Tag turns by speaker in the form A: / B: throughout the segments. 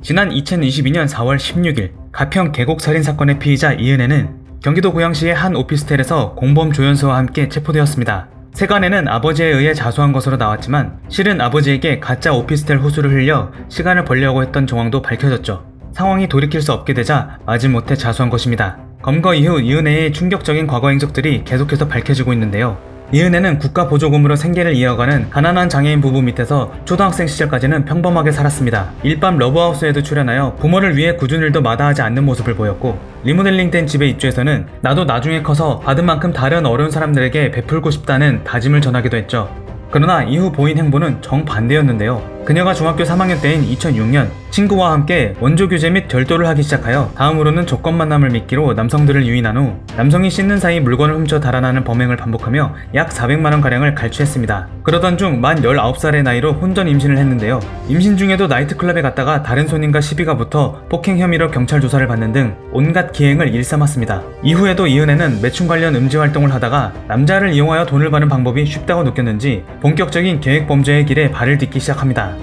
A: 지난 2022년 4월 16일 가평 계곡살인 사건의 피의자 이은혜는 경기도 고양시의 한 오피스텔에서 공범 조연수와 함께 체포되었습니다. 세간에는 아버지에 의해 자수한 것으로 나왔지만 실은 아버지에게 가짜 오피스텔 호수를 흘려 시간을 벌려고 했던 정황도 밝혀졌죠. 상황이 돌이킬 수 없게 되자 마지못해 자수한 것입니다. 검거 이후 이은혜의 충격적인 과거 행적들이 계속해서 밝혀지고 있는데요. 이은혜는 국가보조금으로 생계를 이어가는 가난한 장애인 부부 밑에서 초등학생 시절까지는 평범하게 살았습니다. 일밤 러브하우스에도 출연하여 부모를 위해 굳은 일도 마다하지 않는 모습을 보였고, 리모델링된 집에 입주해서는 나도 나중에 커서 받은 만큼 다른 어려운 사람들에게 베풀고 싶다는 다짐을 전하기도 했죠. 그러나 이후 보인 행보는 정반대였는데요. 그녀가 중학교 3학년 때인 2006년 친구와 함께 원조 교제 및 절도를 하기 시작하여 다음으로는 조건 만남을 미끼로 남성들을 유인한 후 남성이 씻는 사이 물건을 훔쳐 달아나는 범행을 반복하며 약 400만원가량을 갈취했습니다. 그러던 중 만 19살의 나이로 혼전 임신을 했는데요. 임신 중에도 나이트클럽에 갔다가 다른 손님과 시비가 붙어 폭행 혐의로 경찰 조사를 받는 등 온갖 기행을 일삼았습니다. 이후에도 이은혜는 매춘 관련 음지 활동을 하다가 남자를 이용하여 돈을 버는 방법이 쉽다고 느꼈는지 본격적인 계획범죄의 길에 발을 딛기 시작합니다.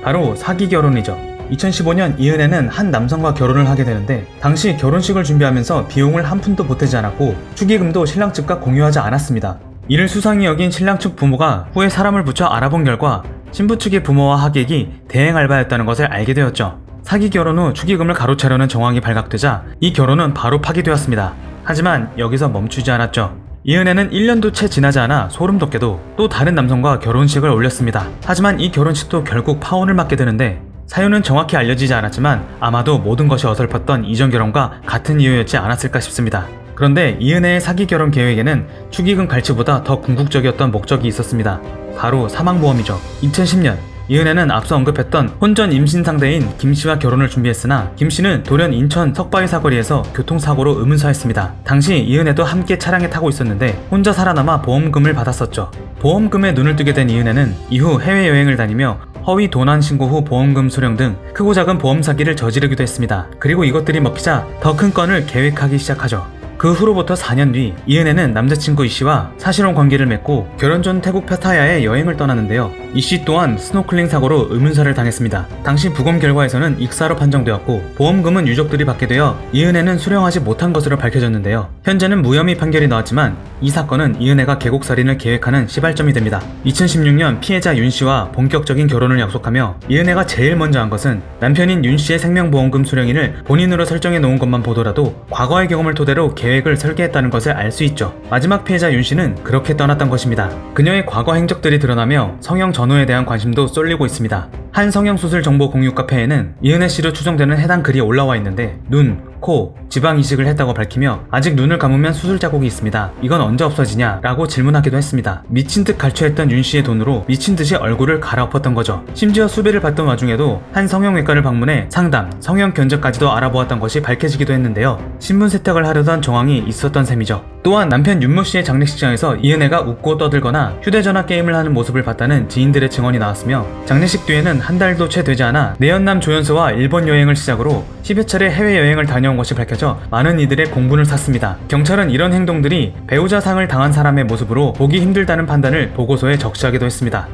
A: 바로 사기 결혼이죠. 2015년 이은혜는 한 남성과 결혼을 하게 되는데 당시 결혼식을 준비하면서 비용을 한 푼도 보태지 않았고 축의금도 신랑 측과 공유하지 않았습니다. 이를 수상히 여긴 신랑 측 부모가 후에 사람을 붙여 알아본 결과 신부 측의 부모와 하객이 대행 알바였다는 것을 알게 되었죠. 사기 결혼 후 축의금을 가로채려는 정황이 발각되자 이 결혼은 바로 파기되었습니다. 하지만 여기서 멈추지 않았죠. 이은혜는 1년도 채 지나지 않아 소름 돋게도 또 다른 남성과 결혼식을 올렸습니다. 하지만 이 결혼식도 결국 파혼을 맞게 되는데 사유는 정확히 알려지지 않았지만 아마도 모든 것이 어설펐던 이전 결혼과 같은 이유였지 않았을까 싶습니다. 그런데 이은혜의 사기 결혼 계획에는 축의금 갈취보다 더 궁극적이었던 목적이 있었습니다. 바로 사망보험이죠. 2010년 이은혜는 앞서 언급했던 혼전 임신 상대인 김씨와 결혼을 준비했으나 김씨는 돌연 인천 석바위 사거리에서 교통사고로 의문사했습니다. 당시 이은혜도 함께 차량에 타고 있었는데 혼자 살아남아 보험금을 받았었죠. 보험금에 눈을 뜨게 된 이은혜는 이후 해외여행을 다니며 허위 도난 신고 후 보험금 수령 등 크고 작은 보험 사기를 저지르기도 했습니다. 그리고 이것들이 먹히자 더 큰 건을 계획하기 시작하죠. 그 후로부터 4년 뒤 이은혜는 남자친구 이씨와 사실혼 관계를 맺고 결혼 전 태국 파타야에 여행을 떠나는데요. 이씨 또한 스노클링 사고로 의문사를 당했습니다. 당시 부검 결과에서는 익사로 판정되었고 보험금은 유족들이 받게 되어 이은혜는 수령하지 못한 것으로 밝혀졌는데요. 현재는 무혐의 판결이 나왔지만 이 사건은 이은혜가 계곡살인을 계획하는 시발점이 됩니다. 2016년 피해자 윤씨와 본격적인 결혼을 약속하며 이은혜가 제일 먼저 한 것은 남편인 윤씨의 생명보험금 수령인을 본인으로 설정해 놓은 것만 보더라도 과거의 경험을 토대로 계획을 설계했다는 것을 알 수 있죠. 마지막 피해자 윤씨는 그렇게 떠났던 것입니다. 그녀의 과거 행적들이 드러나며 성형 전후에 대한 관심도 쏠리고 있습니다. 한 성형수술 정보 공유 카페에는 이은혜 씨로 추정되는 해당 글이 올라와 있는데 눈, 코, 지방 이식을 했다고 밝히며 아직 눈을 감으면 수술 자국이 있습니다. 이건 언제 없어지냐? 라고 질문하기도 했습니다. 미친 듯 갈취했던 윤 씨의 돈으로 미친 듯이 얼굴을 갈아엎었던 거죠. 심지어 수배를 받던 와중에도 한 성형외과를 방문해 상담, 성형 견적까지도 알아보았던 것이 밝혀지기도 했는데요. 신분 세탁을 하려던 정황이 있었던 셈이죠. 또한 남편 윤모 씨의 장례식장에서 이은혜가 웃고 떠들거나 휴대전화 게임을 하는 모습을 봤다는 지인들의 증언이 나왔으며 장례식 뒤에는 한 달도 채 되지 않아 내연남 조연수와 일본 여행을 시작으로 10여 차례 해외여행을 다녀온 것이 밝혀져 많은 이들의 공분을 샀습니다. 경찰은 이런 행동들이 배우자상을 당한 사람의 모습으로 보기 힘들다는 판단을 보고서에 적시하기도 했습니다.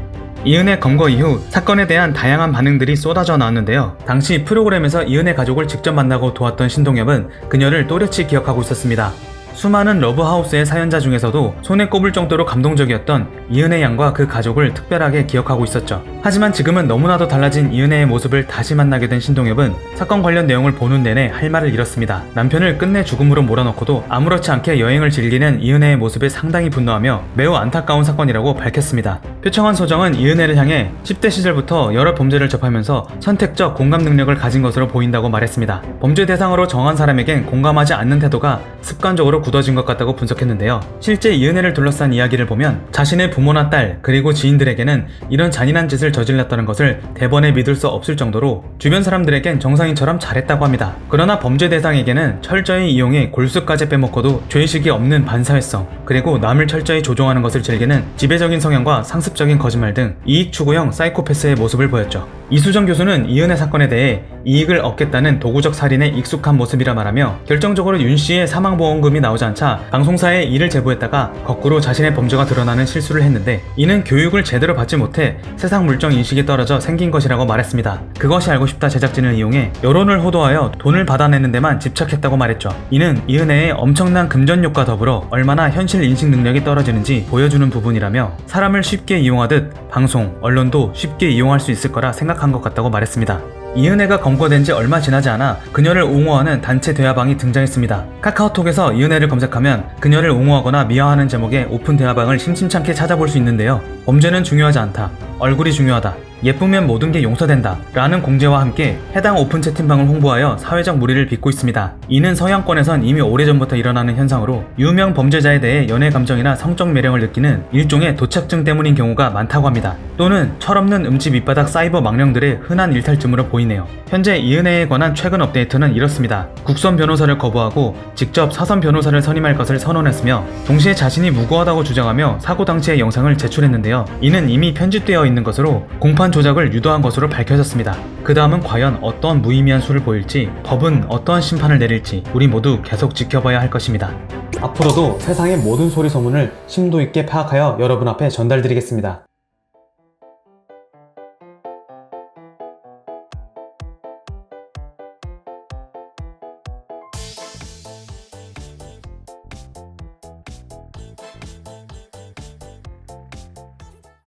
A: 이은혜 검거 이후 사건에 대한 다양한 반응들이 쏟아져 나왔는데요. 당시 프로그램에서 이은혜 가족을 직접 만나고 도왔던 신동엽은 그녀를 또렷이 기억하고 있었습니다. 수많은 러브하우스의 사연자 중에서도 손에 꼽을 정도로 감동적이었던 이은혜 양과 그 가족을 특별하게 기억하고 있었죠. 하지만 지금은 너무나도 달라진 이은혜의 모습을 다시 만나게 된 신동엽은 사건 관련 내용을 보는 내내 할 말을 잃었습니다. 남편을 끝내 죽음으로 몰아넣고도 아무렇지 않게 여행을 즐기는 이은혜의 모습에 상당히 분노하며 매우 안타까운 사건이라고 밝혔습니다. 표창원 소장은 이은혜를 향해 10대 시절부터 여러 범죄를 접하면서 선택적 공감 능력을 가진 것으로 보인다고 말했습니다. 범죄 대상으로 정한 사람에겐 공감하지 않는 태도가 습관적으로 굳어진 것 같다고 분석했는데요. 실제 이은혜를 둘러싼 이야기를 보면 자신의 부모나 딸 그리고 지인들에게는 이런 잔인한 짓을 저질렀다는 것을 대번에 믿을 수 없을 정도로 주변 사람들에겐 정상인처럼 잘했다고 합니다. 그러나 범죄 대상에게는 철저히 이용해 골수까지 빼먹고도 죄의식이 없는 반사회성 그리고 남을 철저히 조종하는 것을 즐기는 지배적인 성향과 상습적인 거짓말 등 이익 추구형 사이코패스의 모습을 보였죠. 이수정 교수는 이은혜 사건에 대해 이익을 얻겠다는 도구적 살인에 익숙한 모습이라 말하며 결정적으로 윤 씨의 사망보험금이 나오지 나오지 않자 방송사에 이를 제보했다가 거꾸로 자신의 범죄가 드러나는 실수를 했는데, 이는 교육을 제대로 받지 못해 세상 물정 인식이 떨어져 생긴 것이라고 말했습니다. 그것이 알고 싶다 제작진을 이용해 여론을 호도하여 돈을 받아내는 데만 집착했다고 말했죠. 이는 이은혜의 엄청난 금전욕과 더불어 얼마나 현실 인식 능력이 떨어지는지 보여주는 부분이라며, 사람을 쉽게 이용하듯 방송, 언론도 쉽게 이용할 수 있을 거라 생각한 것 같다고 말했습니다. 이은혜가 검거된 지 얼마 지나지 않아 그녀를 옹호하는 단체 대화방이 등장했습니다. 카카오톡에서 이은혜를 검색하면 그녀를 옹호하거나 미화하는 제목의 오픈 대화방을 심심찮게 찾아볼 수 있는데요. 범죄는 중요하지 않다, 얼굴이 중요하다, 예쁘면 모든 게 용서된다 라는 공지와 함께 해당 오픈 채팅방을 홍보하여 사회적 물의를 빚고 있습니다. 이는 서양권에선 이미 오래전부터 일어나는 현상으로 유명 범죄자에 대해 연애 감정이나 성적 매력을 느끼는 일종의 도착증 때문인 경우가 많다고 합니다. 또는 철없는 음치 밑바닥 사이버 망령들의 흔한 일탈쯤으로 보이네요. 현재 이은혜에 관한 최근 업데이트는 이렇습니다. 국선 변호사를 거부하고 직접 사선 변호사를 선임할 것을 선언했으며, 동시에 자신이 무고하다고 주장하며 사고 당시의 영상을 제출했는데요. 이는 이미 편집되어 있는 것으로 공판 조작을 유도한 것으로 밝혀졌습니다. 그 다음은 과연 어떤 무의미한 수를 보일지, 법은 어떠한 심판을 내릴지 우리 모두 계속 지켜봐야 할 것입니다. 앞으로도 세상의 모든 소리 소문을 심도 있게 파악하여 여러분 앞에 전달드리겠습니다.